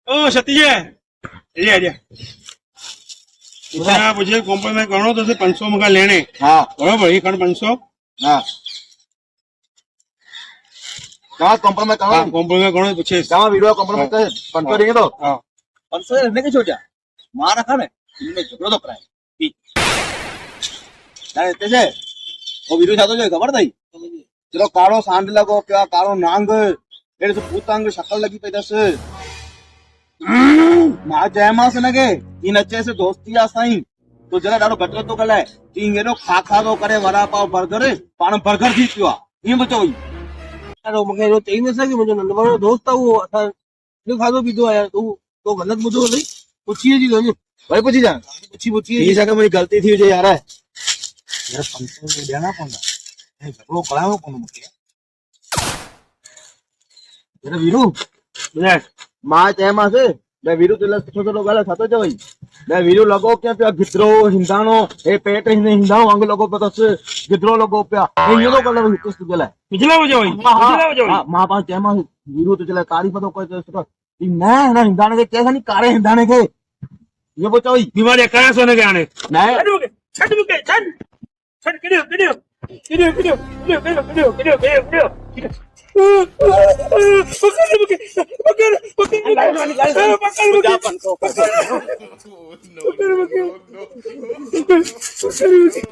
ओ सतीश है मुझे कॉम्प्रोमाइज करो तो 500 मका लेने हाँ बराबर ये कण 500 हाँ कहाँ कॉम्प्रोमाइज करो कॉम्प्रोमाइज करो पूछे कहाँ वीडियो कॉम्प्रोमाइज कर 500 देंगे तो हाँ 500 रहने के छोटा मार रखा ने इनमें झगड़ो तो कराए ના તે છે ઓ વિડિયો જાતો છે ખબર થઈ ચલો કાળો સાંડ લગો કે કાળો નાંગ એટલે તો પૂતાંગ શકલ લગી પેદસ માં જયમાં છે ને કે इन अच्छे से दोस्ती आ साईं तो जरा डालो गटर तो गलाए तीन गेलो खा तो करे वड़ा पाव बर्गर पाण बर्गर थी पियो ये बचो यार मूंखे एॾो चई न सघे मुंहिंजो नंढो दोस्त आहे उहो असां एॾो खाधो पीतो आहे यार तूं तो ग़लति ॿुधो अथई पुछी अची वञ भाई पूछी जा पुछी थी सके मुंहिंजी ग़लती थी हुजे यार यार 500 ॾियणा पवंदा ऐं झगड़ो कराइणो पवंदो मूंखे यार वीरू ॿुधाए मां चयोमांसि मैं वीरू तुला सुठो सुठो ॻाल्हि छा थो चवई मैं वीरू लॻो पिया पिया गिदरो हिंदाणो हे पेट हिंदाणो वांगुरु लॻो पियो अथसि गिदरो लॻो पिया इहो थो कलर हिकु तुंहिंजे लाइ पिछला बजे वही पिछला बजे वही मां पाण चयोमांसि वीरू तुंहिंजे लाइ तारीफ़ थो करे सुठो न हिन हिंदाणे खे चएसि नी कारे हिंदाणे खे इहो पियो चवई बीमारी कया सोने के आने न छड़ मुके छड़ किडियो किडियो किडियो किडियो किडियो किडियो किडियो किडियो किडियो पकड़ मुके पकड़ पकड़ पकड़ मुके